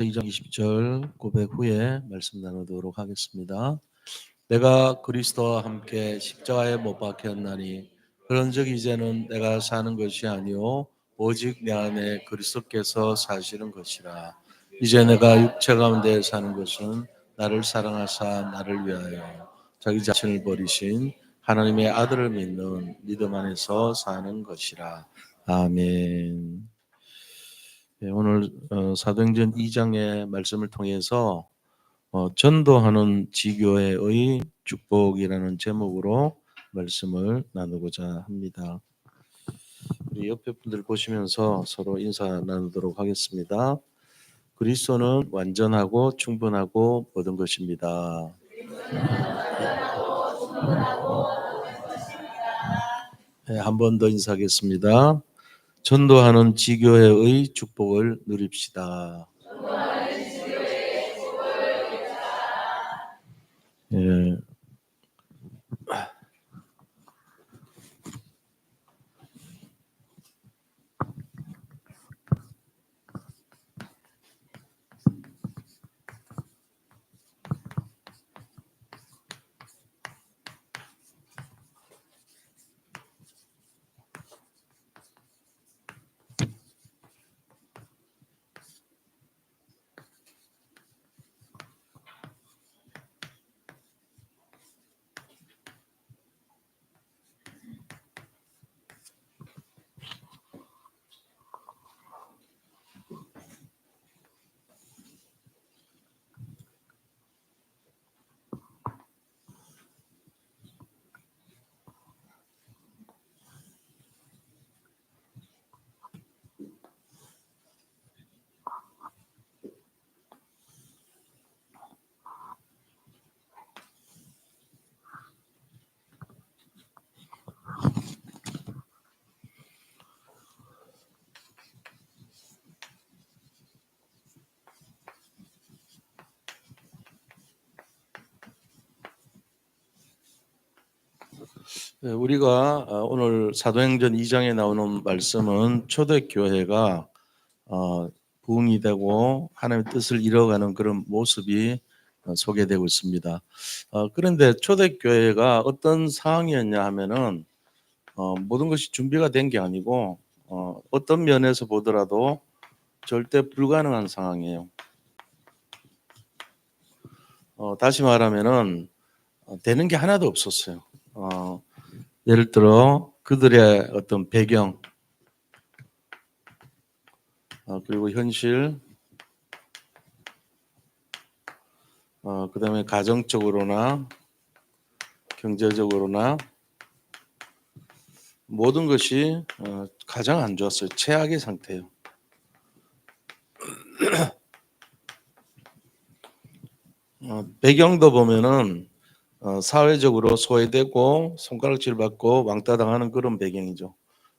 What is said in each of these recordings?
2장 20절 고백 후에 말씀 나누도록 하겠습니다. 내가 그리스도와 함께 십자가에 못 박혔나니 그런즉 이제는 내가 사는 것이 아니요 오직 내 안에 그리스도께서 사시는 것이라. 이제 내가 육체 가운데 사는 것은 나를 사랑하사 나를 위하여 자기 자신을 버리신 하나님의 아들을 믿는 믿음 안에서 사는 것이라. 아멘. 오늘 사도행전 2장의 말씀을 통해서 전도하는 지교회의 축복이라는 제목으로 말씀을 나누고자 합니다. 우리 옆에 분들 보시면서 서로 인사 나누도록 하겠습니다. 그리스도는 완전하고 충분하고 모든 것입니다. 네, 한 번 더 인사하겠습니다. 전도하는 지교회의 축복을 누립시다. 예. 네, 우리가 오늘 사도행전 2장에 나오는 말씀은 초대교회가 부흥이 되고 하나님의 뜻을 이뤄가는 그런 모습이 소개되고 있습니다. 그런데 초대교회가 어떤 상황이었냐 하면은 모든 것이 준비가 된 게 아니고 어떤 면에서 보더라도 절대 불가능한 상황이에요. 다시 말하면은 되는 게 하나도 없었어요. 예를 들어 그들의 어떤 배경, 그리고 현실, 그다음에 가정적으로나 경제적으로나 모든 것이 가장 안 좋았어요. 최악의 상태예요. 배경도 보면은 사회적으로 소외되고 손가락질 받고 왕따 당하는 그런 배경이죠.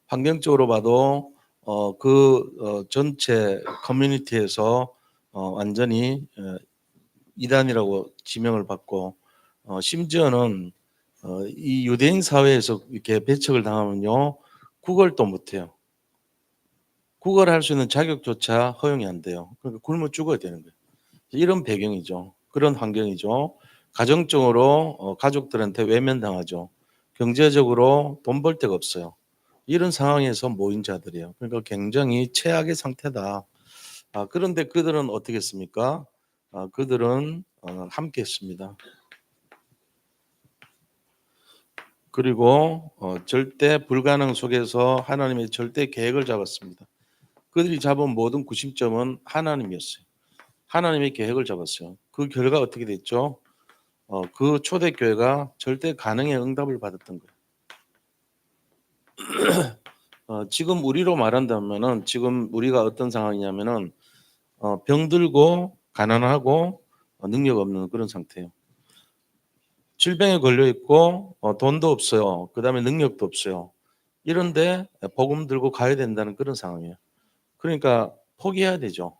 환경적으로 봐도 전체 커뮤니티에서 완전히 이단이라고 지명을 받고 심지어는 이 유대인 사회에서 이렇게 배척을 당하면요 구걸도 못해요. 구걸할 수 있는 자격조차 허용이 안 돼요. 그러니까 굶어 죽어야 되는 거예요. 이런 배경이죠. 그런 환경이죠. 가정적으로 가족들한테 외면당하죠. 경제적으로 돈 벌 데가 없어요. 이런 상황에서 모인 자들이에요. 그러니까 굉장히 최악의 상태다. 그런데 그들은 어떻게 했습니까? 그들은 함께 했습니다. 그리고 절대 불가능 속에서 하나님의 절대 계획을 잡았습니다. 그들이 잡은 모든 구심점은 하나님이었어요. 하나님의 계획을 잡았어요. 그 결과 어떻게 됐죠? 그 초대교회가 절대 가능의 응답을 받았던 거예요. 지금 우리로 말한다면은 지금 우리가 어떤 상황이냐면은 병들고 가난하고 능력 없는 그런 상태예요. 질병에 걸려 있고 돈도 없어요. 그다음에 능력도 없어요. 이런데 복음 들고 가야 된다는 그런 상황이에요. 그러니까 포기해야 되죠.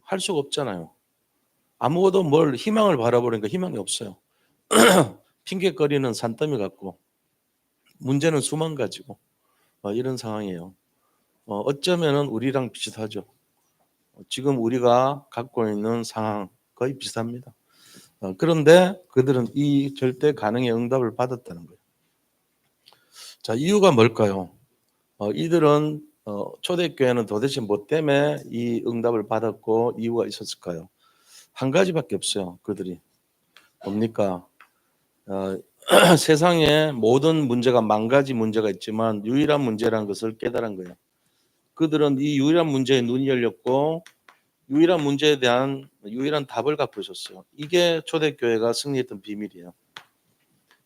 할 수가 없잖아요. 아무것도 뭘 희망을 바라보니까 희망이 없어요. 핑계거리는 산더미 같고 문제는 수만 가지고 이런 상황이에요. 어쩌면은 우리랑 비슷하죠. 지금 우리가 갖고 있는 상황 거의 비슷합니다. 그런데 그들은 이 절대 가능의 응답을 받았다는 거예요. 자, 이유가 뭘까요? 이들은 초대교회는 도대체 뭐 때문에 이 응답을 받았고 이유가 있었을까요? 한 가지밖에 없어요. 그들이 뭡니까? 세상에 모든 문제가 만 가지 문제가 있지만 유일한 문제라는 것을 깨달은 거예요. 그들은 이 유일한 문제에 눈이 열렸고 유일한 문제에 대한 유일한 답을 갖고 있었어요. 이게 초대교회가 승리했던 비밀이에요.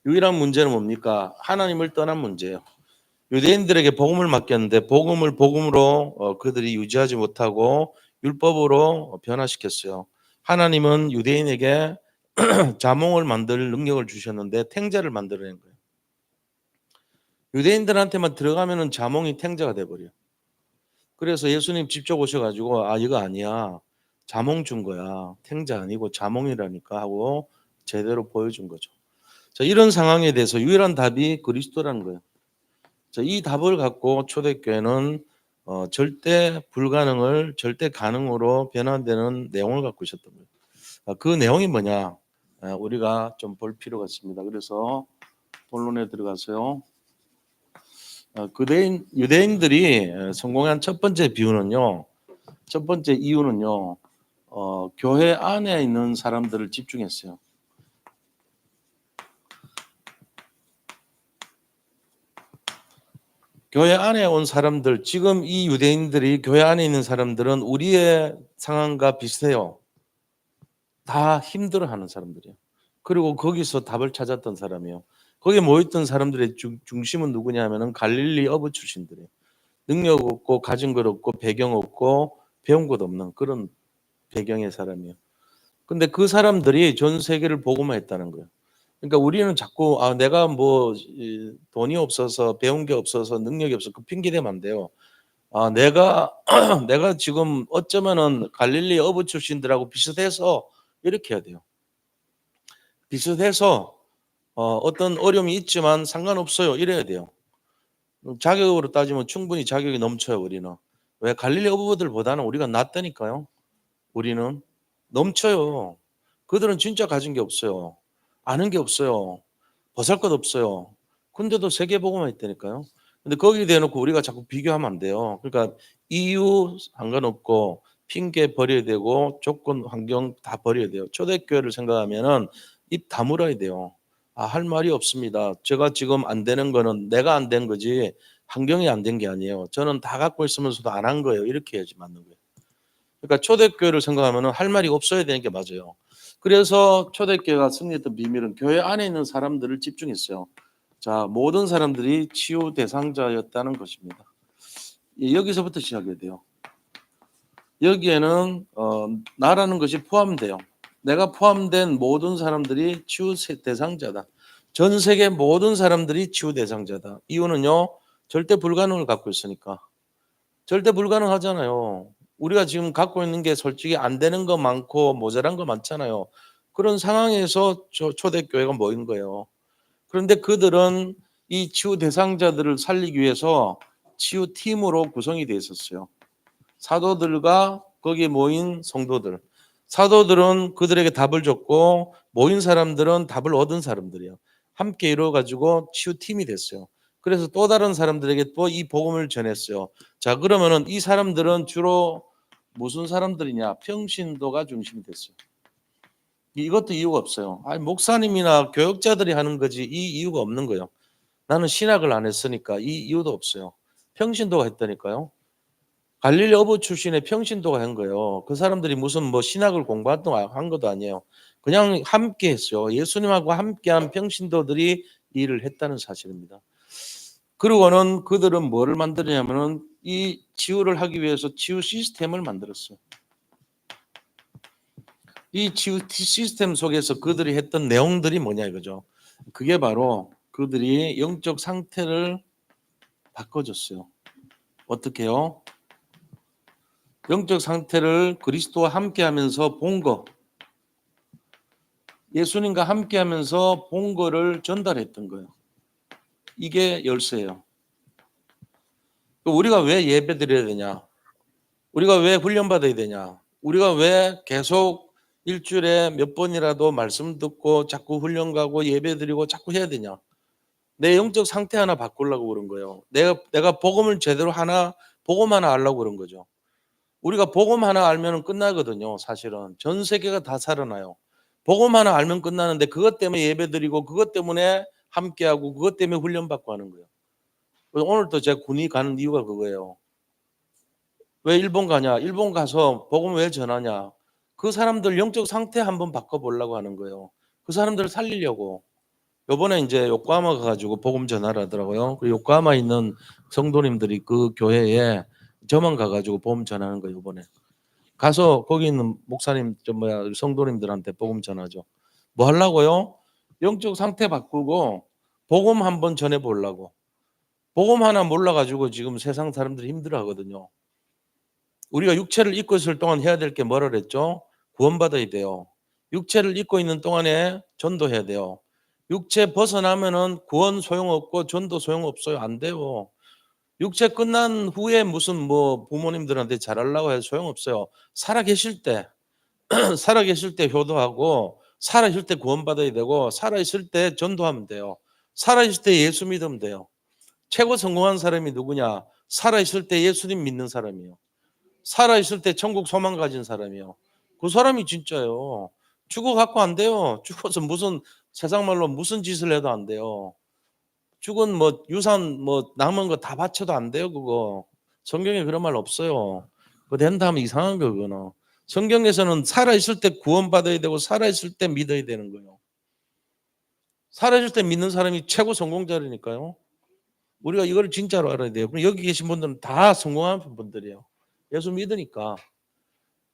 유일한 문제는 뭡니까? 하나님을 떠난 문제예요. 유대인들에게 복음을 맡겼는데 복음을 복음으로 그들이 유지하지 못하고 율법으로 변화시켰어요. 하나님은 유대인에게 자몽을 만들 능력을 주셨는데 탱자를 만들어낸 거예요. 유대인들한테만 들어가면은 자몽이 탱자가 돼버려요. 그래서 예수님 직접 오셔가지고 이거 아니야. 자몽 준 거야. 탱자 아니고 자몽이라니까 하고 제대로 보여준 거죠. 자, 이런 상황에 대해서 유일한 답이 그리스도라는 거예요. 자, 이 답을 갖고 초대교회는 절대 불가능을 절대 가능으로 변화되는 내용을 갖고 있었던 거예요. 그 내용이 뭐냐? 우리가 좀 볼 필요가 있습니다. 그래서 본론에 들어가서요. 유대인들이 성공한 첫 번째 비유는요. 첫 번째 이유는요. 교회 안에 있는 사람들을 집중했어요. 교회 안에 온 사람들, 지금 이 유대인들이 교회 안에 있는 사람들은 우리의 상황과 비슷해요. 다 힘들어하는 사람들이에요. 그리고 거기서 답을 찾았던 사람이에요. 거기에 모였던 사람들의 중심은 누구냐면은 갈릴리 어부 출신들이에요. 능력 없고 가진 것 없고 배경 없고 배운 것 없는 그런 배경의 사람이에요. 근데 그 사람들이 전 세계를 복음화 했다는 거예요. 그러니까 우리는 자꾸 내가 뭐 돈이 없어서 배운 게 없어서 능력이 없어서 그 핑계 대면 안 돼요. 내가 내가 지금 어쩌면은 갈릴리 어부 출신들하고 비슷해서 이렇게 해야 돼요. 비슷해서 어떤 어려움이 있지만 상관없어요. 이래야 돼요. 자격으로 따지면 충분히 자격이 넘쳐요. 우리는. 왜 갈릴리 어부들보다는 우리가 낫다니까요. 우리는 넘쳐요. 그들은 진짜 가진 게 없어요. 아는 게 없어요. 보살것 없어요. 근데도 세계복음화 했다니까요. 근데 거기에 대해놓고 우리가 자꾸 비교하면 안 돼요. 그러니까 이유 상관없고 핑계 버려야 되고 조건 환경 다 버려야 돼요. 초대교회를 생각하면은 입 다물어야 돼요. 할 말이 없습니다. 제가 지금 안 되는 거는 내가 안 된 거지 환경이 안 된 게 아니에요. 저는 다 갖고 있으면서도 안 한 거예요. 이렇게 해야지 맞는 거예요. 그러니까 초대교회를 생각하면 할 말이 없어야 되는 게 맞아요. 그래서 초대교회가 승리했던 비밀은 교회 안에 있는 사람들을 집중했어요. 자, 모든 사람들이 치유 대상자였다는 것입니다. 여기서부터 시작해야 돼요. 여기에는 나라는 것이 포함돼요. 내가 포함된 모든 사람들이 치유 대상자다. 전 세계 모든 사람들이 치유 대상자다. 이유는요. 절대 불가능을 갖고 있으니까. 절대 불가능하잖아요. 우리가 지금 갖고 있는 게 솔직히 안 되는 거 많고 모자란 거 많잖아요. 그런 상황에서 초대교회가 모인 거예요. 그런데 그들은 이 치유 대상자들을 살리기 위해서 치유팀으로 구성이 되어 있었어요. 사도들과 거기에 모인 성도들. 사도들은 그들에게 답을 줬고 모인 사람들은 답을 얻은 사람들이에요. 함께 이루어가지고 치유팀이 됐어요. 그래서 또 다른 사람들에게 또 이 복음을 전했어요. 자, 그러면은 이 사람들은 주로 무슨 사람들이냐? 평신도가 중심이 됐어요. 이것도 이유가 없어요. 목사님이나 교역자들이 하는 거지 이 이유가 없는 거예요. 나는 신학을 안 했으니까 이 이유도 없어요. 평신도가 했다니까요. 갈릴리 어부 출신의 평신도가 한 거예요. 그 사람들이 무슨 뭐 신학을 공부했던 한 것도 아니에요. 그냥 함께 했어요. 예수님하고 함께한 평신도들이 일을 했다는 사실입니다. 그리고는 그들은 뭐를 만들었냐면은 이 치유를 하기 위해서 치유 시스템을 만들었어요. 이 치유 시스템 속에서 그들이 했던 내용들이 뭐냐 이거죠. 그게 바로 그들이 영적 상태를 바꿔줬어요. 어떻게요? 영적 상태를 그리스도와 함께하면서 본 거, 예수님과 함께하면서 본 거를 전달했던 거예요. 이게 열쇠예요. 우리가 왜 예배 드려야 되냐? 우리가 왜 훈련받아야 되냐? 우리가 왜 계속 일주일에 몇 번이라도 말씀 듣고 자꾸 훈련 가고 예배 드리고 자꾸 해야 되냐? 내 영적 상태 하나 바꾸려고 그런 거예요. 내가 복음을 제대로 복음 하나 알려고 그런 거죠. 우리가 복음 하나 알면 끝나거든요. 사실은 전 세계가 다 살아나요. 복음 하나 알면 끝나는데 그것 때문에 예배드리고 그것 때문에 함께하고 그것 때문에 훈련받고 하는 거예요. 그래서 오늘도 제가 군이 가는 이유가 그거예요. 왜 일본 가냐? 일본 가서 복음 왜 전하냐? 그 사람들 영적 상태 한번 바꿔보려고 하는 거예요. 그 사람들을 살리려고. 요번에 이제 요코하마 가가지고 복음 전하라 하더라고요. 그 요코하마 있는 성도님들이 그 교회에 저만 가가지고 복음 전하는 거예요. 요번에 가서 거기 있는 목사님 성도님들한테 복음 전하죠. 뭐 하려고요? 영적 상태 바꾸고 복음 한번 전해 보려고. 복음 하나 몰라가지고 지금 세상 사람들이 힘들어하거든요. 우리가 육체를 입고 있을 동안 해야 될 게 뭐라 그랬죠? 구원받아야 돼요. 육체를 입고 있는 동안에 전도해야 돼요. 육체 벗어나면은 구원 소용없고 전도 소용없어요. 안 돼요. 육체 끝난 후에 무슨 뭐 부모님들한테 잘하려고 해서 소용없어요. 살아계실 때 살아계실 때 효도하고 살아있을 때 구원받아야 되고 살아있을 때 전도하면 돼요. 살아있을 때 예수 믿으면 돼요. 최고 성공한 사람이 누구냐? 살아있을 때 예수님 믿는 사람이에요. 살아있을 때 천국 소망 가진 사람이요. 그 사람이 진짜요. 죽어갖고 안 돼요. 죽어서 무슨 세상 말로 무슨 짓을 해도 안 돼요. 죽은 뭐 유산 뭐 남은 거 다 바쳐도 안 돼요. 그거 성경에 그런 말 없어요. 그거 된다 하면 이상한 거 그거는. 성경에서는 살아있을 때 구원받아야 되고 살아있을 때 믿어야 되는 거예요. 살아있을 때 믿는 사람이 최고 성공자라니까요. 우리가 이걸 진짜로 알아야 돼요. 그럼 여기 계신 분들은 다 성공한 분들이에요. 예수 믿으니까.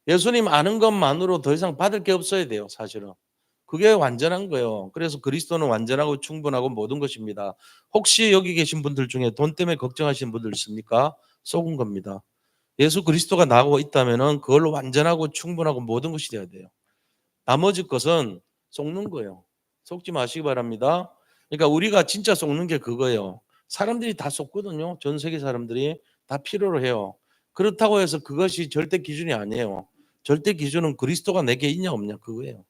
예수님 아는 것만으로 더 이상 받을 게 없어야 돼요. 사실은. 그게 완전한 거예요. 그래서 그리스도는 완전하고 충분하고 모든 것입니다. 혹시 여기 계신 분들 중에 돈 때문에 걱정하시는 분들 있습니까? 속은 겁니다. 예수 그리스도가 나오고 있다면 그걸로 완전하고 충분하고 모든 것이 되어야 돼요. 나머지 것은 속는 거예요. 속지 마시기 바랍니다. 그러니까 우리가 진짜 속는 게 그거예요. 사람들이 다 속거든요. 전 세계 사람들이 다 필요로 해요. 그렇다고 해서 그것이 절대 기준이 아니에요. 절대 기준은 그리스도가 내게 있냐 없냐 그거예요.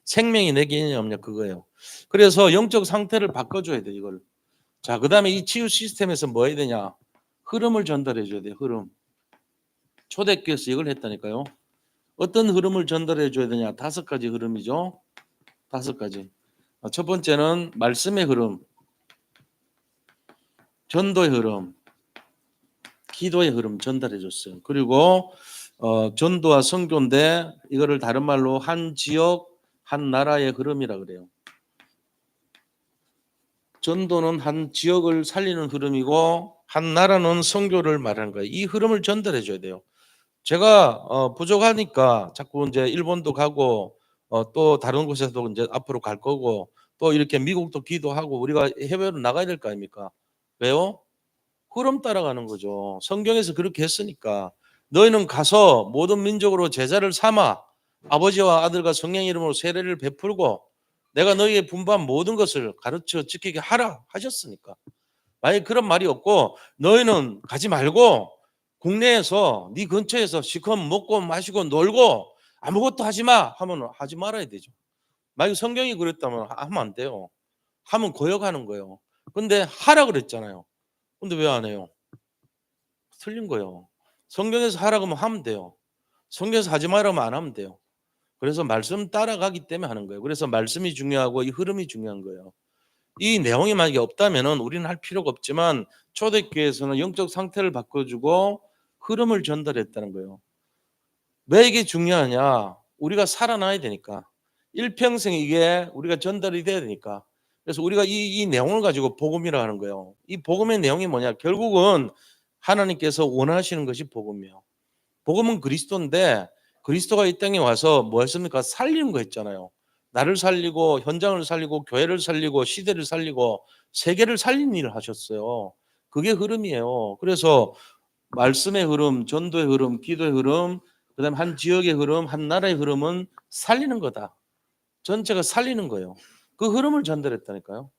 생명이 내게 있냐 없냐 그거예요. 그래서 영적 상태를 바꿔줘야 돼요. 이걸. 자, 그다음에 이 치유 시스템에서 뭐 해야 되냐? 흐름을 전달해 줘야 돼요. 흐름. 초대교회에서 이걸 했다니까요. 어떤 흐름을 전달해 줘야 되냐? 5가지 흐름이죠. 5가지. 첫 번째는 말씀의 흐름, 전도의 흐름, 기도의 흐름 전달해 줬어요. 그리고 전도와 선교인데 이거를 다른 말로 한 지역, 한 나라의 흐름이라 그래요. 전도는 한 지역을 살리는 흐름이고 한 나라는 선교를 말하는 거예요. 이 흐름을 전달해 줘야 돼요. 제가 부족하니까 자꾸 이제 일본도 가고 또 다른 곳에서도 이제 앞으로 갈 거고 또 이렇게 미국도 기도하고 우리가 해외로 나가야 될 거 아닙니까? 왜요? 흐름 따라가는 거죠. 성경에서 그렇게 했으니까 너희는 가서 모든 민족으로 제자를 삼아 아버지와 아들과 성령 이름으로 세례를 베풀고 내가 너희에게 분부한 모든 것을 가르쳐 지키게 하라 하셨으니까. 만약에 그런 말이 없고 너희는 가지 말고 국내에서 네 근처에서 시컷 먹고 마시고 놀고 아무것도 하지 마 하면 하지 말아야 되죠. 만약에 성경이 그랬다면 하면 안 돼요. 하면 거역하는 거예요. 근데 하라 그랬잖아요. 근데 왜 안 해요? 틀린 거예요. 성경에서 하라고 하면 하면 돼요. 성경에서 하지 말라면 안 하면 돼요. 그래서 말씀 따라가기 때문에 하는 거예요. 그래서 말씀이 중요하고 이 흐름이 중요한 거예요. 이 내용이 만약에 없다면은 우리는 할 필요가 없지만 초대교회에서는 영적 상태를 바꿔주고 흐름을 전달했다는 거예요. 왜 이게 중요하냐? 우리가 살아나야 되니까. 일평생 이게 우리가 전달이 돼야 되니까. 그래서 우리가 이 내용을 가지고 복음이라 하는 거예요. 이 복음의 내용이 뭐냐? 결국은 하나님께서 원하시는 것이 복음이에요. 복음은 그리스도인데 그리스도가 이 땅에 와서 뭐 했습니까? 살리는 거 했잖아요. 나를 살리고 현장을 살리고 교회를 살리고 시대를 살리고 세계를 살리는 일을 하셨어요. 그게 흐름이에요. 그래서 말씀의 흐름, 전도의 흐름, 기도의 흐름, 그다음에 한 지역의 흐름, 한 나라의 흐름은 살리는 거다. 전체가 살리는 거예요. 그 흐름을 전달했다니까요.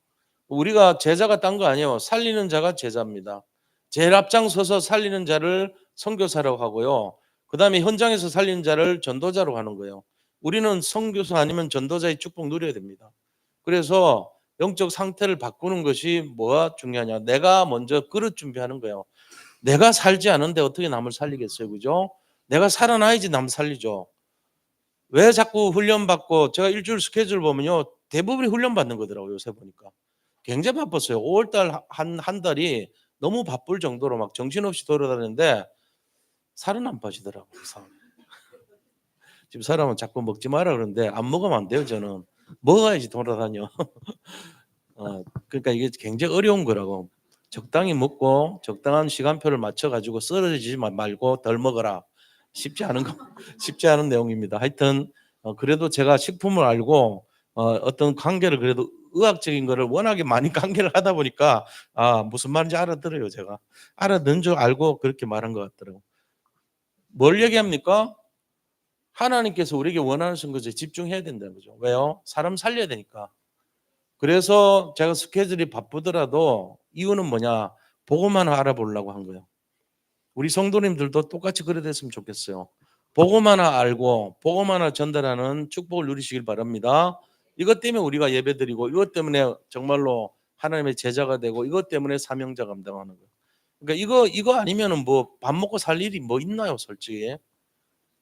우리가 제자가 딴 거 아니에요. 살리는 자가 제자입니다. 제일 앞장서서 살리는 자를 선교사라고 하고요. 그다음에 현장에서 살린 자를 전도자로 하는 거예요. 우리는 선교사 아니면 전도자의 축복 누려야 됩니다. 그래서 영적 상태를 바꾸는 것이 뭐가 중요하냐? 내가 먼저 그릇 준비하는 거예요. 내가 살지 않은데 어떻게 남을 살리겠어요, 그죠? 내가 살아나야지 남 살리죠. 왜 자꾸 훈련받고, 제가 일주일 스케줄 보면요, 대부분이 훈련받는 거더라고요, 요새 보니까. 굉장히 바빴어요. 5월달 한 달이 너무 바쁠 정도로 막 정신없이 돌아다니는데 살은 안 빠지더라고요. 지금 사람은 자꾸 먹지 마라 그러는데 안 먹으면 안 돼요, 저는. 먹어야지 돌아다녀. 그러니까 이게 굉장히 어려운 거라고. 적당히 먹고 적당한 시간표를 맞춰 가지고 쓰러지지 말고 덜 먹어라. 쉽지 않은 거 쉽지 않은 내용입니다. 하여튼 그래도 제가 식품을 알고 어떤 관계를, 그래도 의학적인 거를 워낙에 많이 관계를 하다 보니까 무슨 말인지 알아들어요, 제가. 알아듣는 줄 알고 그렇게 말한 것 같더라고요. 뭘 얘기합니까? 하나님께서 우리에게 원하시는 것에 집중해야 된다는 거죠. 왜요? 사람 살려야 되니까. 그래서 제가 스케줄이 바쁘더라도 이유는 뭐냐? 보고만 알아보려고 한 거예요. 우리 성도님들도 똑같이 그래 됐으면 좋겠어요. 보고만 알고 보고만 전달하는 축복을 누리시길 바랍니다. 이것 때문에 우리가 예배드리고, 이것 때문에 정말로 하나님의 제자가 되고, 이것 때문에 사명자 감당하는 거예요. 그러니까 이거 아니면은 뭐 밥 먹고 살 일이 뭐 있나요, 솔직히?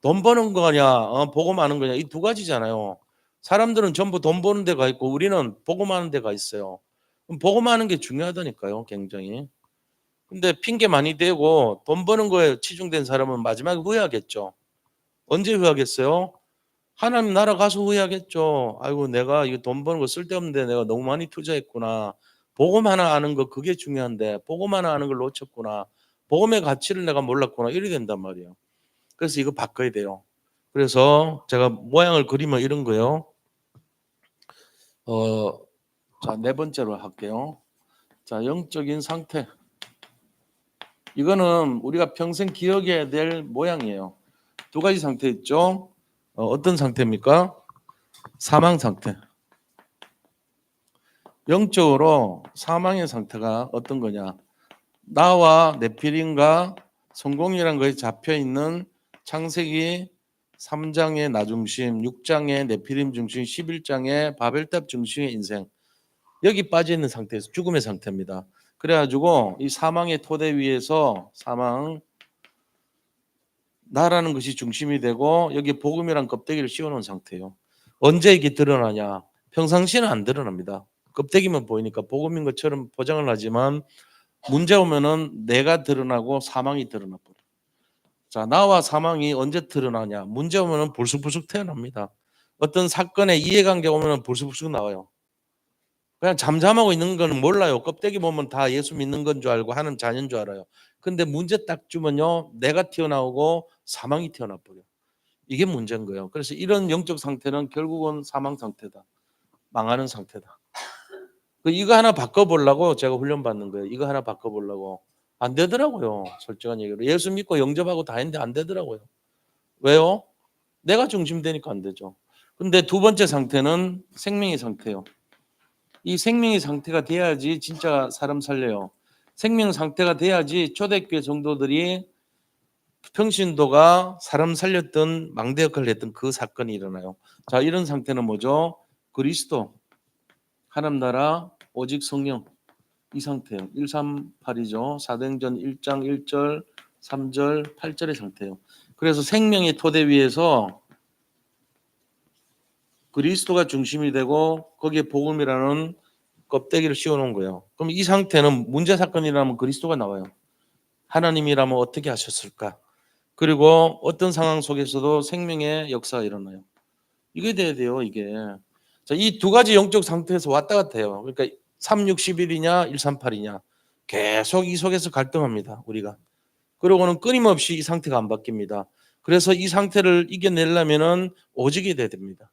돈 버는 거냐, 보고만 하는 거냐, 이 두 가지잖아요. 사람들은 전부 돈 버는 데가 있고 우리는 보고만 하는 데가 있어요. 그럼 보고만 하는 게 중요하다니까요, 굉장히. 근데 핑계 많이 대고 돈 버는 거에 치중된 사람은 마지막에 후회하겠죠. 언제 후회하겠어요? 하나님 나라 가서 후회하겠죠. 아이고, 내가 이거 돈 버는 거 쓸데없는데 내가 너무 많이 투자했구나. 보고만 하는 거 그게 중요한데 보고만 하는 걸 놓쳤구나. 복음의 가치를 내가 몰랐구나. 이래 된단 말이에요. 그래서 이거 바꿔야 돼요. 그래서 제가 모양을 그리면 이런 거요. 자, 네 번째로 할게요. 자, 영적인 상태. 이거는 우리가 평생 기억해야 될 모양이에요. 두 가지 상태 있죠. 어떤 상태입니까? 사망 상태. 영적으로 사망의 상태가 어떤 거냐? 나와 네피림과 성공이라는 것에 잡혀 있는 창세기 3장의 나 중심, 6장의 네피림 중심, 11장의 바벨탑 중심의 인생. 여기 빠져 있는 상태에서 죽음의 상태입니다. 그래가지고 이 사망의 토대 위에서 나라는 것이 중심이 되고 여기 복음이란 껍데기를 씌워놓은 상태예요. 언제 이게 드러나냐? 평상시에는 안 드러납니다. 껍데기만 보이니까 복음인 것처럼 포장을 하지만 문제 오면은 내가 드러나고 사망이 드러나 버려. 자, 나와 사망이 언제 드러나냐? 문제 오면은 불쑥불쑥 태어납니다. 어떤 사건의 이해관계 오면은 불쑥불쑥 나와요. 그냥 잠잠하고 있는 거는 몰라요. 껍데기 보면 다 예수 믿는 건 줄 알고 하는 자녀인 줄 알아요. 근데 문제 딱 주면요, 내가 튀어나오고 사망이 튀어나와 버려. 이게 문제인 거예요. 그래서 이런 영적 상태는 결국은 사망 상태다. 망하는 상태다. 이거 하나 바꿔보려고 제가 훈련받는 거예요. 이거 하나 바꿔보려고. 안 되더라고요. 솔직한 얘기로. 예수 믿고 영접하고 다 했는데 안 되더라고요. 왜요? 내가 중심되니까 안 되죠. 근데 두 번째 상태는 생명의 상태예요. 이 생명의 상태가 돼야지 진짜 사람 살려요. 생명 상태가 돼야지 초대교회 성도들이 평신도가 사람 살렸던 망대 역할을 했던 그 사건이 일어나요. 자, 이런 상태는 뭐죠? 그리스도, 하나님 나라, 오직 성령. 이 상태예요. 138이죠. 사도행전 1장 1절, 3절, 8절의 상태예요. 그래서 생명의 토대 위에서 그리스도가 중심이 되고 거기에 복음이라는 껍데기를 씌워놓은 거예요. 그럼 이 상태는 문제 사건이라면 그리스도가 나와요. 하나님이라면 어떻게 하셨을까? 그리고 어떤 상황 속에서도 생명의 역사가 일어나요. 이게 돼야 돼요, 이게. 자, 이 두 가지 영적 상태에서 왔다 갔다 해요. 그러니까 3611이냐 138이냐 계속 이 속에서 갈등합니다, 우리가. 그러고는 끊임없이 이 상태가 안 바뀝니다. 그래서 이 상태를 이겨내려면은 오직이 돼야 됩니다.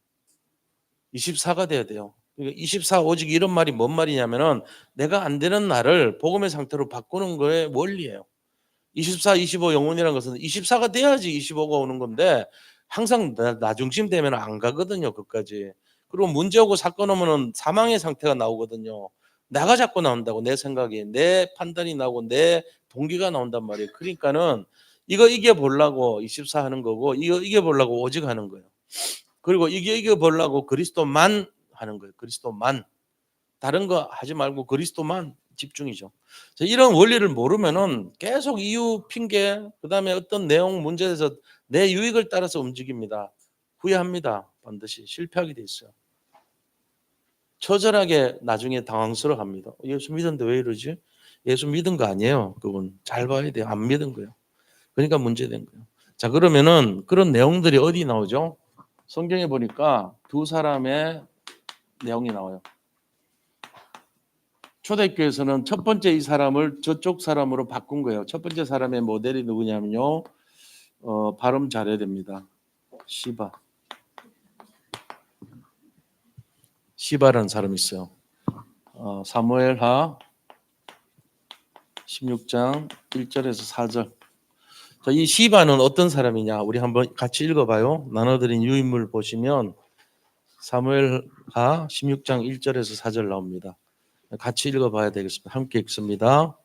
24가 돼야 돼요. 24 오직 이런 말이 뭔 말이냐면은 내가 안 되는 나를 복음의 상태로 바꾸는 거의 원리예요. 24, 25 영혼이라는 것은 24가 돼야지 25가 오는 건데 항상 나 중심 되면 안 가거든요, 끝까지. 그리고 문제 오고 사건 오면은 사망의 상태가 나오거든요. 나가 자꾸 나온다고, 내 생각이, 내 판단이 나오고 내 동기가 나온단 말이에요. 그러니까는 이거 이겨보려고 24 하는 거고 이거 이겨보려고 오직 하는 거예요. 그리고 이겨보려고 그리스도만 하는 거예요. 그리스도만. 다른 거 하지 말고 그리스도만 집중이죠. 이런 원리를 모르면은 계속 이유, 핑계, 그다음에 어떤 내용 문제에서 내 유익을 따라서 움직입니다. 후회합니다. 반드시 실패하게 돼 있어요. 처절하게 나중에 당황스러워합니다. 예수 믿었는데 왜 이러지? 예수 믿은 거 아니에요. 그분 잘 봐야 돼요. 안 믿은 거예요. 그러니까 문제된 거예요. 자, 그러면은 그런 내용들이 어디 나오죠? 성경에 보니까 두 사람의 내용이 나와요. 초대교회에서는 첫 번째 이 사람을 저쪽 사람으로 바꾼 거예요. 첫 번째 사람의 모델이 누구냐면요. 발음 잘해야 됩니다. 시바라는 사람이 있어요. 사무엘하 16장 1절에서 4절. 자, 이 시바는 어떤 사람이냐? 우리 한번 같이 읽어봐요. 나눠드린 유인물 보시면 사무엘하 16장 1절에서 4절 나옵니다. 같이 읽어봐야 되겠습니다. 함께 읽습니다.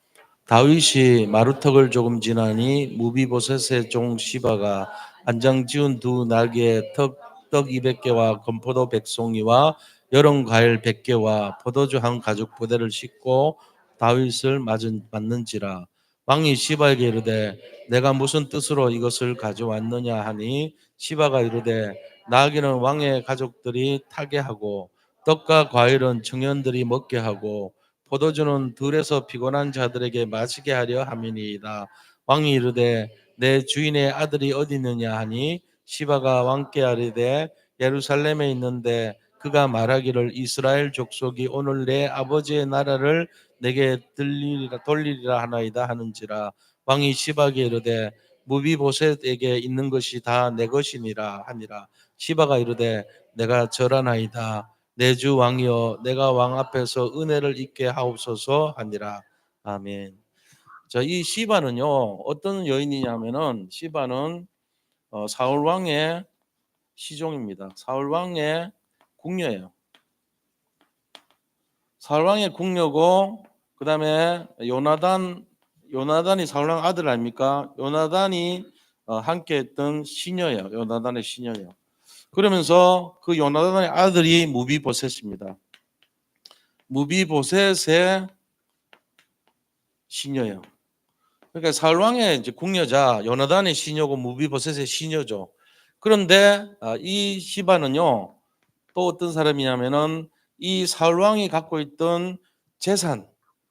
다윗이 마루턱을 조금 지나니 무비보셋의 종 시바가 안장 지은 두 날개에 떡 200개와 건포도 100송이와 여름 과일 100개와 포도주 한 가죽 부대를 싣고 다윗을 맞는지라. 왕이 시바에게 이르되 내가 무슨 뜻으로 이것을 가져왔느냐 하니 시바가 이르되 나귀는 왕의 가족들이 타게 하고 떡과 과일은 청년들이 먹게 하고 포도주는 들에서 피곤한 자들에게 마시게 하려 함이니이다. 왕이 이르되 내 주인의 아들이 어디 있느냐 하니 시바가 왕께 아뢰되 예루살렘에 있는데 그가 말하기를 이스라엘 족속이 오늘 내 아버지의 나라를 내게 돌리리라 하나이다 하는지라. 왕이 시바에게 이르되 무비보셋에게 있는 것이 다 내 것이니라 하니라. 시바가 이르되 내가 절하나이다. 내 주 왕이여 내가 왕 앞에서 은혜를 입게 하옵소서 하니라. 아멘. 자, 이 시바는요 어떤 여인이냐면은 시바는 사울 왕의 시종입니다. 사울 왕의 궁녀예요. 사울 왕의 궁녀고 그다음에 요나단이 사울 왕 아들 아닙니까? 요나단이 함께했던 시녀예요. 요나단의 시녀예요. 그러면서 그 요나단의 아들이 무비보셋입니다. 무비보셋의 시녀예요. 그러니까 사울 왕의 이제 궁여자 요나단의 시녀고 무비보셋의 시녀죠. 그런데 이 시바는요 또 어떤 사람이냐면은 이 사울 왕이 갖고 있던 재산,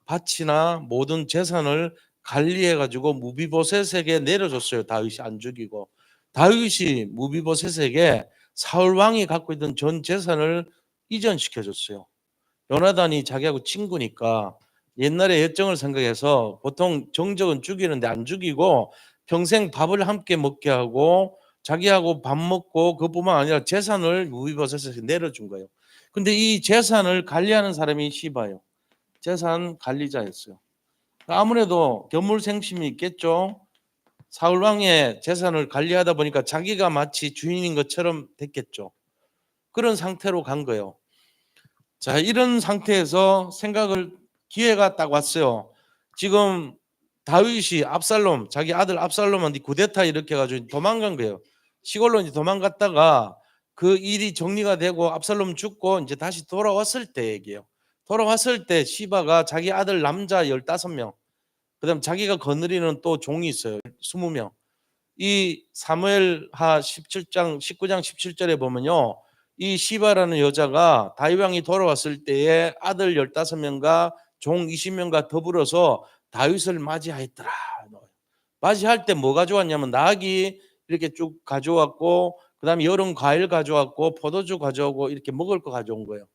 밭이나 모든 재산을 관리해 가지고 무비보셋에게 내려줬어요. 다윗이 안 죽이고 다윗이 무비보셋에게 사울 왕이 갖고 있던 전 재산을 이전시켜 줬어요. 요나단이 자기하고 친구니까 옛날의 열정을 생각해서 보통 정적은 죽이는데 안 죽이고 평생 밥을 함께 먹게 하고 자기하고 밥 먹고 그뿐만 아니라 재산을 무비보셋에게 내려준 거예요. 근데 이 재산을 관리하는 사람이 시바예요. 재산 관리자였어요. 아무래도 견물생심이 있겠죠. 사울 왕의 재산을 관리하다 보니까 자기가 마치 주인인 것처럼 됐겠죠. 그런 상태로 간 거예요. 자, 이런 상태에서 기회가 딱 왔어요. 지금 다윗이 자기 아들 압살롬한테 쿠데타 일으켜가지고 도망간 거예요. 시골로 이제 도망갔다가 그 일이 정리가 되고 압살롬 죽고 이제 다시 돌아왔을 때 얘기예요. 돌아왔을 때 시바가 자기 아들 남자 15명, 그다음 자기가 거느리는 또 종이 있어요. 20명. 이 사무엘하 19장 17절에 보면요. 이 시바라는 여자가 다윗 왕이 돌아왔을 때에 아들 15명과 종 20명과 더불어서 다윗을 맞이하였더라. 맞이할 때 뭐 가져왔냐면 낙이 이렇게 쭉 가져왔고 그다음에 여름 과일 가져왔고 포도주 가져오고 이렇게 먹을 거 가져온 거예요.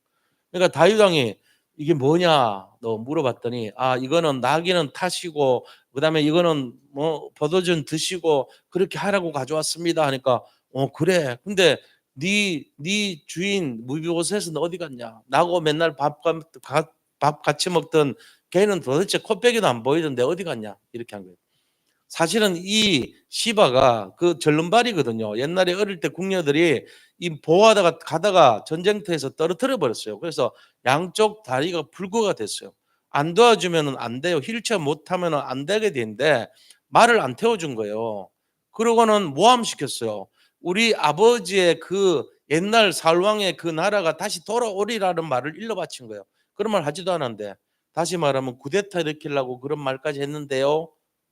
그러니까 다윗 왕이 이게 뭐냐 너 물어봤더니 이거는 나귀는 타시고 그다음에 이거는 뭐 포도주는 드시고 그렇게 하라고 가져왔습니다 하니까 그래. 근데 네 주인 무비보셋은 어디 갔냐? 나하고 맨날 밥 같이 먹던 걔는 도대체 코빼기도 안 보이던데 어디 갔냐? 이렇게 한 거예요. 사실은 이 시바가 그 절름발이거든요. 옛날에 어릴 때 궁녀들이 이 보호하다가 가다가 전쟁터에서 떨어뜨려 버렸어요. 그래서 양쪽 다리가 불구가 됐어요. 안 도와주면 안 돼요. 휠체어 못 타면 안 되게 되는데 말을 안 태워준 거예요. 그러고는 모함시켰어요. 우리 아버지의 그 옛날 살왕의 그 나라가 다시 돌아오리라는 말을 일러 바친 거예요. 그런 말 하지도 않았는데, 다시 말하면 쿠데타 일으키려고 그런 말까지 했는데요,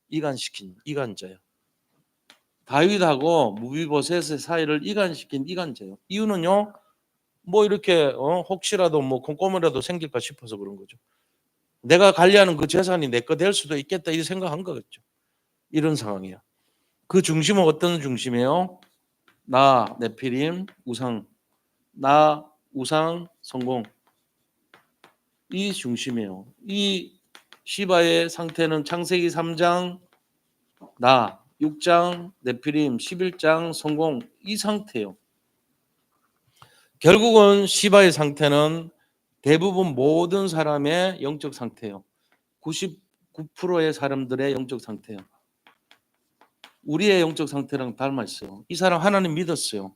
이간시킨 이간자예요. 다윗하고 무비보셋의 사이를 이간시킨 이간자예요. 이유는요, 뭐 이렇게 혹시라도 뭐 콩고물이라도 생길까 싶어서 그런 거죠. 내가 관리하는 그 재산이 내 거 될 수도 있겠다 이 생각한 거겠죠. 이런 상황이에요. 그 중심은 어떤 중심이에요? 나 네피림 우상, 나 우상 성공, 이 중심이에요. 이 시바의 상태는 창세기 3장 나, 6장 네피림, 11장 성공, 이 상태예요. 결국은 시바의 상태는 대부분 모든 사람의 영적 상태예요. 99%의 사람들의 영적 상태예요. 우리의 영적 상태랑 닮아 있어요. 이 사람 하나님 믿었어요.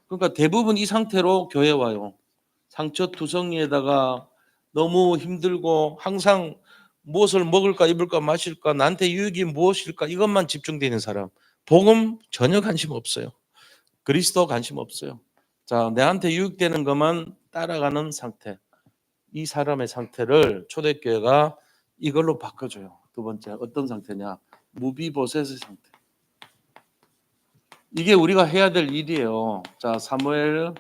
그러니까 대부분 이 상태로 교회 와요. 상처투성이에다가 너무 힘들고 항상 무엇을 먹을까 입을까 마실까 나한테 유익이 무엇일까 이것만 집중되어 있는 사람. 복음 전혀 관심 없어요. 그리스도 관심 없어요. 자, 내한테 유익되는 것만 따라가는 상태. 이 사람의 상태를 초대교회가 이걸로 바꿔줘요. 두 번째 어떤 상태냐? 무비보셋의 상태. 이게 우리가 해야 될 일이에요. 자, 사무엘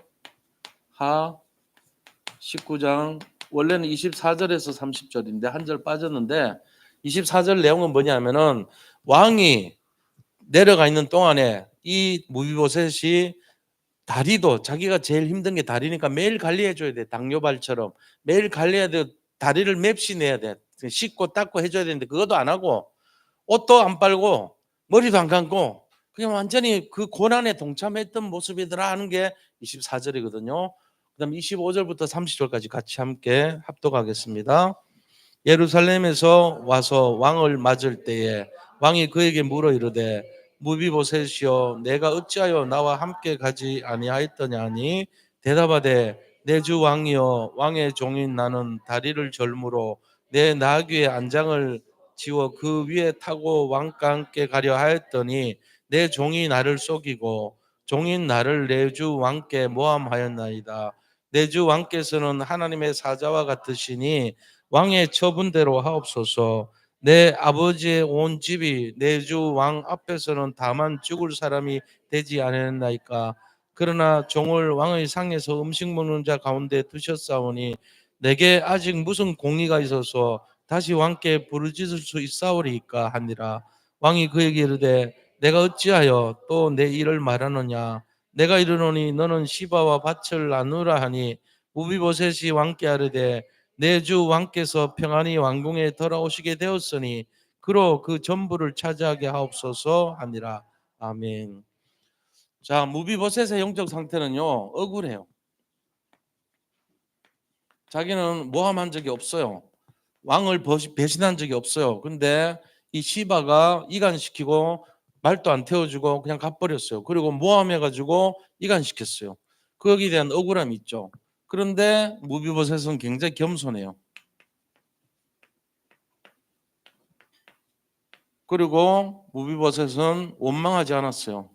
하 19장 원래는 24절에서 30절인데 한 절 빠졌는데 24절 내용은 뭐냐면은 왕이 내려가 있는 동안에 이 무비보셋이 다리도 자기가 제일 힘든 게 다리니까 매일 관리해 줘야 돼. 당뇨발처럼 매일 관리해야 돼. 다리를 맵신해야 돼. 씻고 닦고 해줘야 되는데 그것도 안 하고 옷도 안 빨고 머리도 안 감고 그냥 완전히 그 고난에 동참했던 모습이더라 하는 게 24절이거든요. 그다음 25절부터 30절까지 같이 함께 합독하겠습니다. 예루살렘에서 와서 왕을 맞을 때에 왕이 그에게 물어 이르되 무비보셋이여 내가 어찌하여 나와 함께 가지 아니하였더냐 하니 대답하되 내 주 왕이여 왕의 종인 나는 다리를 절무로 내 나귀의 안장을 지워 그 위에 타고 왕과 함께 가려 하였더니 내 종이 나를 속이고 종인 나를 내 주 왕께 모함하였나이다. 내 주 왕께서는 하나님의 사자와 같으시니 왕의 처분대로 하옵소서. 내 아버지의 온 집이 내 주 왕 앞에서는 다만 죽을 사람이 되지 않았나이까. 그러나 종을 왕의 상에서 음식 먹는 자 가운데 두셨사오니 내게 아직 무슨 공의가 있어서 다시 왕께 부르짖을 수 있사오리이까 하니라. 왕이 그에게 이르되 내가 어찌하여 또 내 일을 말하느냐. 내가 이르노니 너는 시바와 밭을 나누라 하니 무비보셋이 왕께 아뢰되 내 주 왕께서 평안히 왕궁에 돌아오시게 되었으니 그로 그 전부를 차지하게 하옵소서 하니라. 아멘. 자, 무비보셋의 영적 상태는요 억울해요. 자기는 모함한 적이 없어요. 왕을 배신한 적이 없어요. 근데 이 시바가 이간시키고 말도 안 태워주고 그냥 가버렸어요. 그리고 모함해가지고 이간시켰어요. 거기에 대한 억울함이 있죠. 그런데 무비보셋은 굉장히 겸손해요. 그리고 무비보셋은 원망하지 않았어요.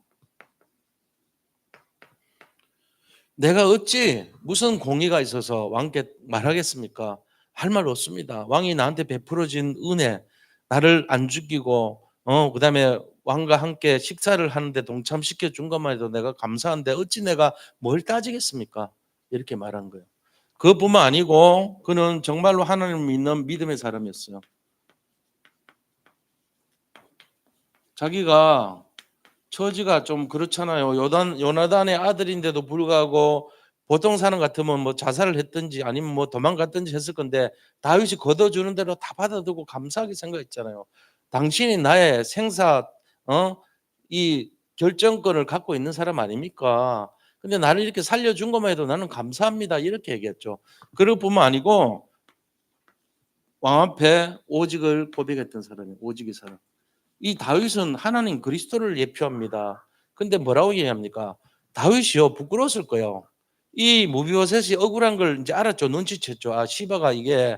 내가 어찌 무슨 공의가 있어서 왕께 말하겠습니까? 할 말 없습니다. 왕이 나한테 베풀어진 은혜, 나를 안 죽이고 그다음에 왕과 함께 식사를 하는데 동참시켜 준 것만 해도 내가 감사한데 어찌 내가 뭘 따지겠습니까? 이렇게 말한 거예요. 그것뿐만 아니고 그는 정말로 하나님을 믿는 믿음의 사람이었어요. 자기가 처지가 좀 그렇잖아요. 요나단의 아들인데도 불구하고 보통 사람 같으면 뭐 자살을 했든지 아니면 뭐 도망갔든지 했을 건데 다윗이 걷어주는 대로 다 받아들고 감사하게 생각했잖아요. 당신이 나의 생사 이 결정권을 갖고 있는 사람 아닙니까? 근데 나를 이렇게 살려준 것만 해도 나는 감사합니다. 이렇게 얘기했죠. 그것뿐만 아니고 왕 앞에 오직을 고백했던 사람이에요. 오직의 사람. 이 다윗은 하나님 그리스도를 예표합니다. 근데 뭐라고 얘기합니까? 다윗이요 부끄러웠을 거예요. 이 무비보셋이 억울한 걸 이제 알았죠. 눈치챘죠. 아 시바가 이게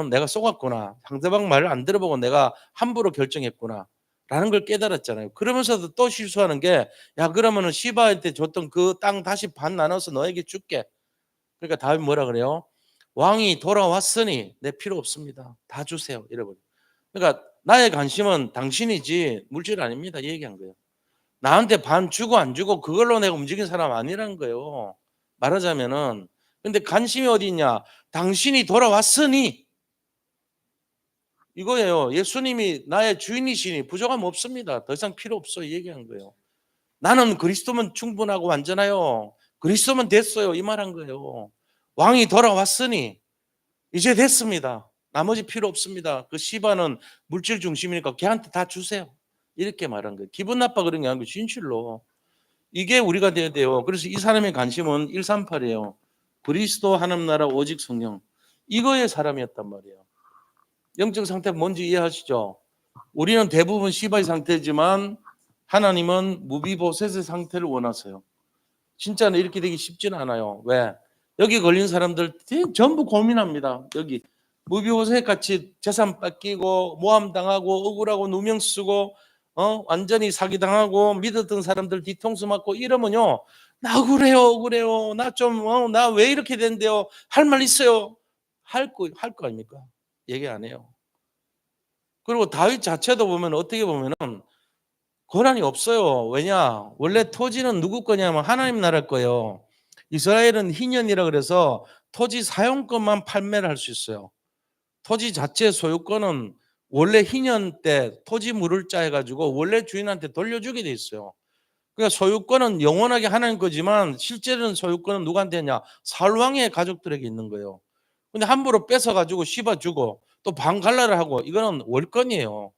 내가 속았구나. 상대방 말을 안 들어보고 내가 함부로 결정했구나. 라는 걸 깨달았잖아요. 그러면서도 또 실수하는 게, 야, 그러면은 시바한테 줬던 그 땅 다시 반 나눠서 너에게 줄게. 그러니까 다윗 뭐라 그래요? 왕이 돌아왔으니 내 필요 없습니다. 다 주세요. 이래버려. 그러니까 나의 관심은 당신이지 물질 아닙니다. 이 얘기한 거예요. 나한테 반 주고 안 주고 그걸로 내가 움직인 사람 아니라는 거예요. 말하자면은. 근데 관심이 어디 있냐? 당신이 돌아왔으니 이거예요. 예수님이 나의 주인이시니 부족함 없습니다. 더 이상 필요 없어. 이 얘기한 거예요. 나는 그리스도면 충분하고 완전해요. 그리스도면 됐어요. 이 말한 거예요. 왕이 돌아왔으니 이제 됐습니다. 나머지 필요 없습니다. 그 시바는 물질 중심이니까 걔한테 다 주세요. 이렇게 말한 거예요. 기분 나빠 그런 게 아니고 진실로. 이게 우리가 돼야 돼요. 그래서 이 사람의 관심은 138이에요. 그리스도 하나님 나라 오직 성령. 이거의 사람이었단 말이에요. 영적 상태가 뭔지 이해하시죠? 우리는 대부분 시바의 상태지만 하나님은 무비보셋의 상태를 원하세요. 진짜는 이렇게 되기 쉽지는 않아요. 왜? 여기 걸린 사람들 전부 고민합니다. 여기 무비보셋 같이 재산 뺏기고 모함당하고 억울하고 누명 쓰고 완전히 사기당하고 믿었던 사람들 뒤통수 맞고 이러면요, 나 억울해요. 나 좀 나 왜 이렇게 된대요? 할 말 있어요? 할 거 아닙니까? 얘기 안 해요. 그리고 다윗 자체도 보면 어떻게 보면은 권한이 없어요. 왜냐? 원래 토지는 누구 거냐면 하나님 나라 거예요. 이스라엘은 희년이라 그래서 토지 사용권만 판매를 할 수 있어요. 토지 자체 소유권은 원래 희년 때 토지 물을 짜 해가지고 원래 주인한테 돌려주게 돼 있어요. 그러니까 소유권은 영원하게 하나님 거지만 실제로는 소유권은 누구한테 했냐? 살왕의 가족들에게 있는 거예요. 근데 함부로 뺏어가지고 씹어주고 또 방갈라를 하고 이거는 월권이에요.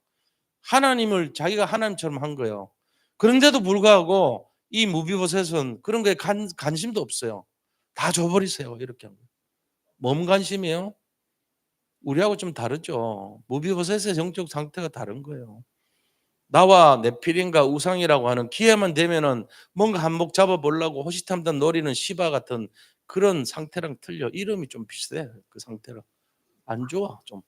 하나님을 자기가 하나님처럼 한 거예요. 그런데도 불구하고 이 무비보셋은 그런 거에 관심도 없어요. 다 줘버리세요. 이렇게 하면. 몸 관심이에요? 우리하고 좀 다르죠. 무비보셋의 정적 상태가 다른 거예요. 나와 네필임과 우상이라고 하는 기회만 되면은 뭔가 한몫 잡아보려고 호시탐탐 노리는 시바 같은 그런 상태랑 틀려. 이름이 좀 비슷해. 그 상태랑. 안 좋아 좀.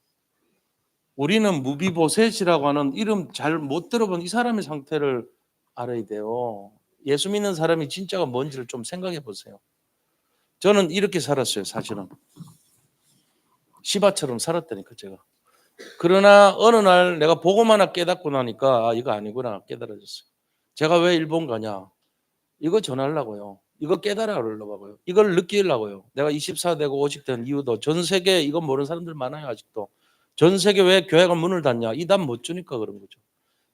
우리는 무비보셋이라고 하는 이름 잘 못 들어본 이 사람의 상태를 알아야 돼요. 예수 믿는 사람이 진짜가 뭔지를 좀 생각해 보세요. 저는 이렇게 살았어요. 사실은 시바처럼 살았다니까 제가. 그러나 어느 날 내가 보고만 하나 깨닫고 나니까 이거 아니구나 깨달아졌어요. 제가 왜 일본 가냐? 이거 전하려고요. 이거 깨달으려고요. 이걸 느끼려고요. 내가 24 되고 50 된 이유도 전 세계에 이거 모르는 사람들 많아요. 아직도. 전 세계 왜 교회가 문을 닫냐? 이 답 못 주니까 그런 거죠.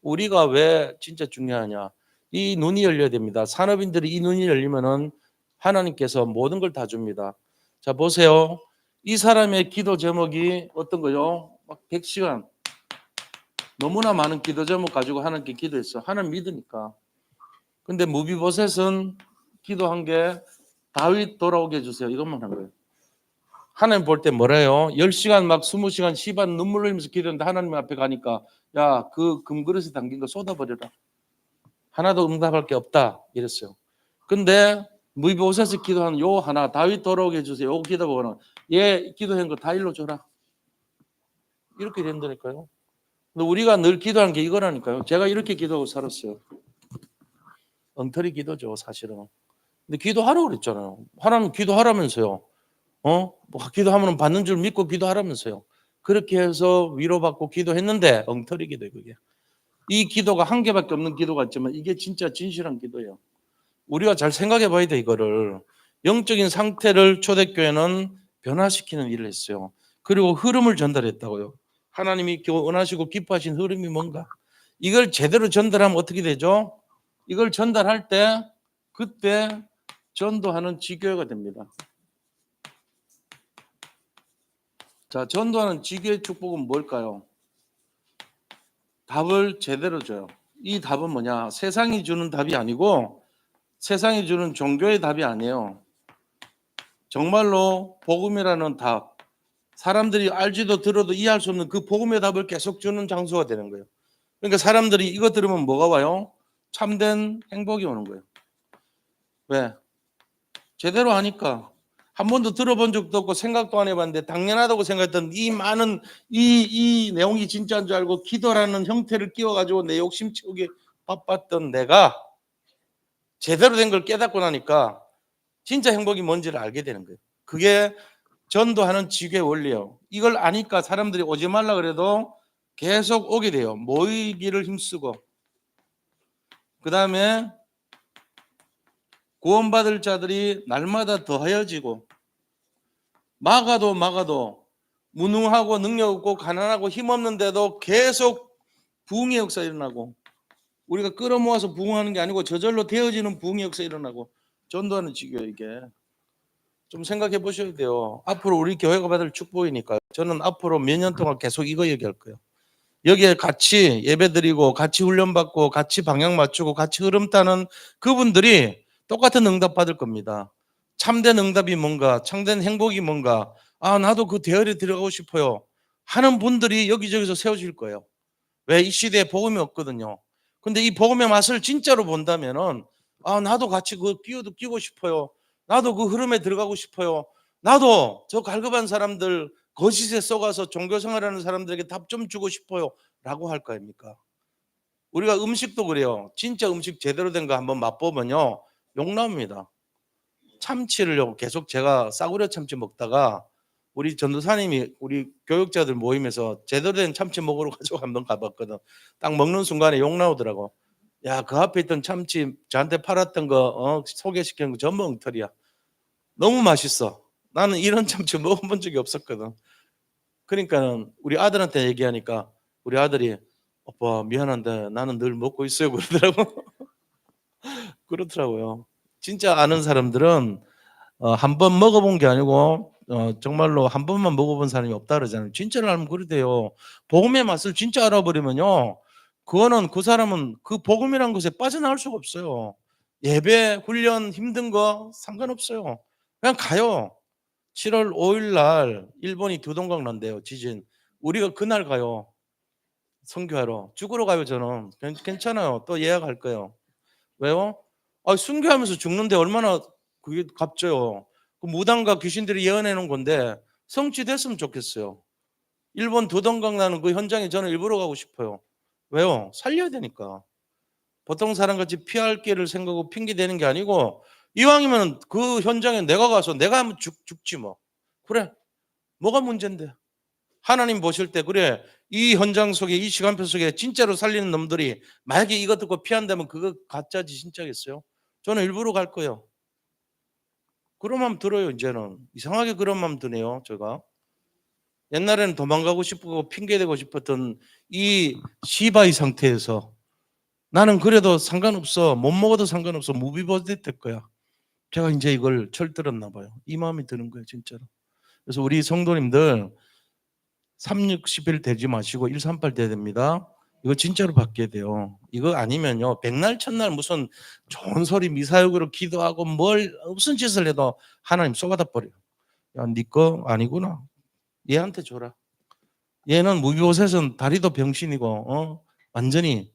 우리가 왜 진짜 중요하냐? 이 눈이 열려야 됩니다. 산업인들이 이 눈이 열리면은 하나님께서 모든 걸 다 줍니다. 자, 보세요. 이 사람의 기도 제목이 어떤 거요? 막 100시간 너무나 많은 기도 제목 가지고 하나님께 기도했어. 하나님 믿으니까. 근데 무비보셋은 기도한 게 다윗 돌아오게 해주세요. 이것만 한 거예요. 하나님 볼 때 뭐래요? 10시간 막 20시간 시반 눈물 흘리면서 기도했는데 하나님 앞에 가니까 야, 그 금그릇에 담긴 거 쏟아버려라. 하나도 응답할 게 없다. 이랬어요. 근데 무비보셋이 기도한 요 하나 다윗 돌아오게 해주세요. 요거 기도 보고는 얘 기도한 거 다 일러줘라. 이렇게 된다니까요. 근데 우리가 늘 기도하는 게 이거라니까요. 제가 이렇게 기도하고 살았어요. 엉터리 기도죠, 사실은. 근데 기도하라고 그랬잖아요. 하나님 기도하라면서요. 뭐 기도하면 받는 줄 믿고 기도하라면서요. 그렇게 해서 위로받고 기도했는데 엉터리 기도예요, 그게. 이 기도가 한 개밖에 없는 기도 같지만 이게 진짜 진실한 기도예요. 우리가 잘 생각해 봐야 돼, 이거를. 영적인 상태를 초대교회는 변화시키는 일을 했어요. 그리고 흐름을 전달했다고요. 하나님이 원하시고 기뻐하신 흐름이 뭔가. 이걸 제대로 전달하면 어떻게 되죠? 이걸 전달할 때 그때 전도하는 지교회가 됩니다. 자, 전도하는 지교의 축복은 뭘까요? 답을 제대로 줘요. 이 답은 뭐냐? 세상이 주는 답이 아니고 세상이 주는 종교의 답이 아니에요. 정말로 복음이라는 답, 사람들이 알지도 들어도 이해할 수 없는 그 복음의 답을 계속 주는 장소가 되는 거예요. 그러니까 사람들이 이거 들으면 뭐가 와요? 참된 행복이 오는 거예요. 왜? 제대로 하니까. 한 번도 들어본 적도 없고 생각도 안 해봤는데 당연하다고 생각했던 이 많은 이 내용이 진짜인 줄 알고 기도라는 형태를 끼워가지고 내 욕심 채우기 바빴던 내가 제대로 된 걸 깨닫고 나니까 진짜 행복이 뭔지를 알게 되는 거예요. 그게 전도하는 지교의 원리예요. 이걸 아니까 사람들이 오지 말라 그래도 계속 오게 돼요. 모이기를 힘쓰고, 그 다음에 구원받을 자들이 날마다 더하여지고, 막아도 무능하고 능력 없고 가난하고 힘없는데도 계속 부흥의 역사 일어나고, 우리가 끌어모아서 부흥하는 게 아니고 저절로 되어지는 부흥의 역사 일어나고, 전도하는 지교예요. 이게 좀 생각해 보셔야 돼요. 앞으로 우리 교회가 받을 축복이니까 저는 앞으로 몇 년 동안 계속 이거 얘기할 거예요. 여기에 같이 예배드리고 같이 훈련받고 같이 방향 맞추고 같이 흐름 타는 그분들이 똑같은 응답 받을 겁니다. 참된 응답이 뭔가, 참된 행복이 뭔가, 아 나도 그 대열에 들어가고 싶어요 하는 분들이 여기저기서 세워질 거예요. 왜? 이 시대에 복음이 없거든요. 근데 이 복음의 맛을 진짜로 본다면은, 아 나도 같이 그 끼고 싶어요. 나도 그 흐름에 들어가고 싶어요. 나도 저 갈급한 사람들, 거짓에 속아서 종교생활하는 사람들에게 답 좀 주고 싶어요 라고 할 거 아닙니까? 우리가 음식도 그래요. 진짜 음식 제대로 된 거 한번 맛보면요 욕 나옵니다. 참치를 계속 제가 싸구려 참치 먹다가 우리 전도사님이 우리 교육자들 모임에서 제대로 된 참치 먹으러 가지고 한번 가봤거든. 딱 먹는 순간에 욕 나오더라고. 야, 그 앞에 있던 참치 저한테 팔았던 거 소개시킨 거 전부 엉터리야. 너무 맛있어. 나는 이런 참치 먹어본 적이 없었거든. 그러니까 우리 아들한테 얘기하니까 우리 아들이 오빠 미안한데 나는 늘 먹고 있어요 그러더라고. 그렇더라고요. 진짜 아는 사람들은 한 번 먹어본 게 아니고 정말로 한 번만 먹어본 사람이 없다 그러잖아요. 진짜로 알면 그러대요. 복음의 맛을 진짜 알아버리면요, 그거는 그 사람은 그 복음이란 것에 빠져나올 수가 없어요. 예배, 훈련 힘든 거 상관없어요. 그냥 가요. 7월 5일 날 일본이 두동강 난대요. 지진. 우리가 그날 가요. 선교하러. 죽으러 가요. 저는 괜찮아요. 또 예약할 거예요. 왜요? 순교하면서 죽는데 얼마나 그게 값져요. 그 무당과 귀신들이 예언해 놓은 건데 성취됐으면 좋겠어요. 일본 두동강 나는 그 현장에 저는 일부러 가고 싶어요. 왜요? 살려야 되니까. 보통 사람같이 피할 길을 생각하고 핑계 대는 게 아니고, 이왕이면 그 현장에 내가 가서 내가 하면 죽지 뭐. 그래, 뭐가 문제인데. 하나님 보실 때 그래, 이 현장 속에 이 시간표 속에 진짜로 살리는 놈들이 만약에 이거 듣고 피한다면 그거 가짜지 진짜겠어요? 저는 일부러 갈 거예요. 그런 마음 들어요. 이제는 이상하게 그런 마음 드네요. 제가 옛날에는 도망가고 싶고 핑계대고 싶었던 이 시바이 상태에서 나는 그래도 상관없어, 못 먹어도 상관없어, 무비보듯 될 거야. 제가 이제 이걸 철들었나 봐요. 이 마음이 드는 거예요 진짜로. 그래서 우리 성도님들 3, 60일 되지 마시고 1, 38 돼야 됩니다. 이거 진짜로 바뀌어야 돼요. 이거 아니면요, 백날 첫날 무슨 좋은 소리 미사역으로 기도하고 뭘 무슨 짓을 해도 하나님 쏘아다 버려요. 야, 네 거 아니구나. 얘한테 줘라. 얘는 무비보셋은 다리도 병신이고 완전히,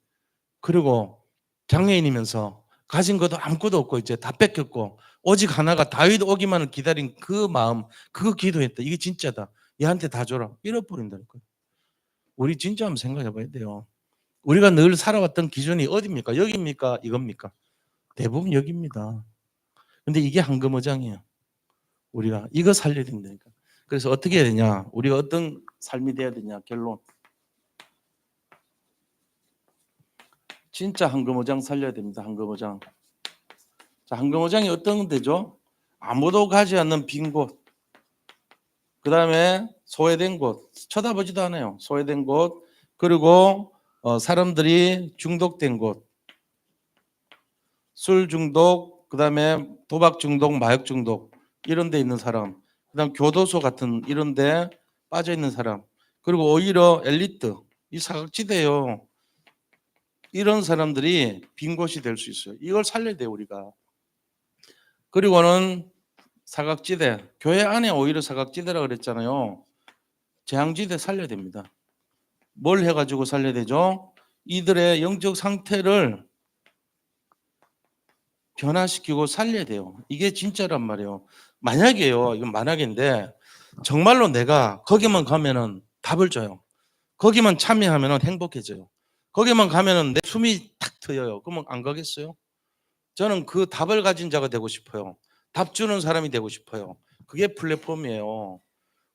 그리고 장애인이면서 가진 것도 아무것도 없고 이제 다 뺏겼고 오직 하나가 다윗 오기만을 기다린 그 마음, 그거 기도했다. 이게 진짜다. 얘한테 다 줘라. 잃어버린다니까요. 우리 진짜 한번 생각해 봐야 돼요. 우리가 늘 살아왔던 기준이 어디입니까? 여기입니까? 이겁니까? 대부분 여기입니다. 근데 이게 황금어장이에요. 우리가 이거 살려야 된다니까. 그래서 어떻게 해야 되냐? 우리가 어떤 삶이 돼야 되냐? 결론. 진짜 황금어장 살려야 됩니다. 황금어장. 자, 황금어장이 어떤 데죠? 아무도 가지 않는 빈 곳. 그 다음에 소외된 곳. 쳐다보지도 않아요. 소외된 곳. 그리고 사람들이 중독된 곳. 술 중독, 그 다음에 도박 중독, 마약 중독 이런 데 있는 사람, 그 다음 교도소 같은 이런 데 빠져 있는 사람, 그리고 오히려 엘리트, 이 사각지대요. 이런 사람들이 빈 곳이 될 수 있어요. 이걸 살려야 돼요 우리가. 그리고는 사각지대, 교회 안에 오히려 사각지대라 그랬잖아요. 재앙지대 살려야 됩니다. 뭘 해가지고 살려야 되죠? 이들의 영적 상태를 변화시키고 살려야 돼요. 이게 진짜란 말이에요. 만약에요, 이건 만약인데 정말로 내가 거기만 가면은 답을 줘요. 거기만 참여하면은 행복해져요. 거기만 가면은 내 숨이 탁 트여요. 그러면 안 가겠어요? 저는 그 답을 가진 자가 되고 싶어요. 답 주는 사람이 되고 싶어요. 그게 플랫폼이에요.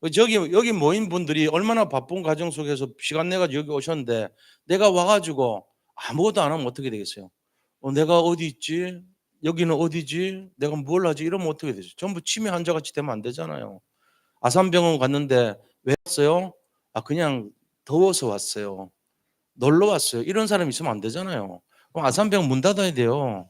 여기 모인 분들이 얼마나 바쁜 과정 속에서 시간 내가지고 여기 오셨는데 내가 와가지고 아무것도 안 하면 어떻게 되겠어요? 내가 어디 있지? 여기는 어디지? 내가 뭘 하지? 이러면 어떻게 되죠? 전부 치매 환자같이 되면 안 되잖아요. 아산병원 갔는데 왜 왔어요? 그냥 더워서 왔어요. 놀러 왔어요. 이런 사람이 있으면 안 되잖아요. 그럼 아산병원 문 닫아야 돼요.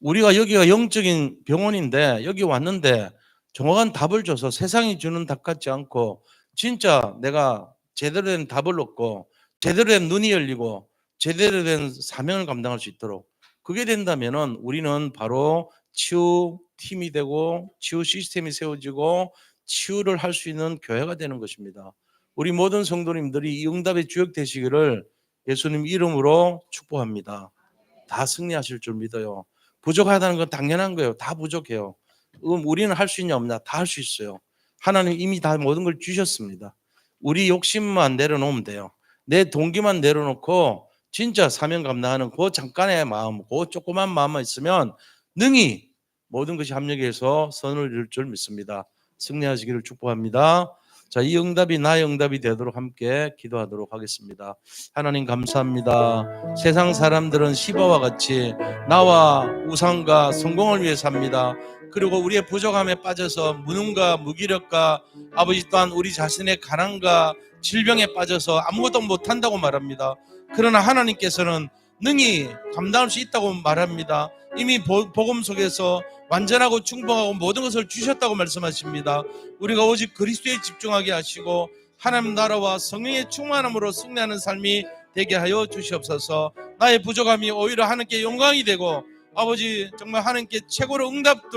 우리가 여기가 영적인 병원인데 여기 왔는데 정확한 답을 줘서 세상이 주는 답 같지 않고 진짜 내가 제대로 된 답을 얻고 제대로 된 눈이 열리고 제대로 된 사명을 감당할 수 있도록 그게 된다면은 우리는 바로 치유 팀이 되고 치유 시스템이 세워지고 치유를 할 수 있는 교회가 되는 것입니다. 우리 모든 성도님들이 이 응답의 주역 되시기를 예수님 이름으로 축복합니다. 다 승리하실 줄 믿어요. 부족하다는 건 당연한 거예요. 다 부족해요. 우리는 할 수 있냐 없냐 다 할 수 있어요. 하나님 이미 다 모든 걸 주셨습니다. 우리 욕심만 내려놓으면 돼요. 내 동기만 내려놓고 진짜 사명 감당하는 그 잠깐의 마음, 그 조그만 마음만 있으면 능히 모든 것이 합력해서 선을 이룰 줄 믿습니다. 승리하시기를 축복합니다. 자, 이 응답이 나의 응답이 되도록 함께 기도하도록 하겠습니다. 하나님 감사합니다. 세상 사람들은 시바와 같이 나와 우상과 성공을 위해 삽니다. 그리고 우리의 부족함에 빠져서 무능과 무기력과 아버지 또한 우리 자신의 가난과 질병에 빠져서 아무것도 못한다고 말합니다. 그러나 하나님께서는 능히 감당할 수 있다고 말합니다. 이미 복음 속에서 완전하고 충분하고 모든 것을 주셨다고 말씀하십니다. 우리가 오직 그리스도에 집중하게 하시고 하나님 나라와 성령의 충만함으로 승리하는 삶이 되게 하여 주시옵소서. 나의 부족함이 오히려 하나님께 영광이 되고 아버지 정말 하나님께 최고로 응답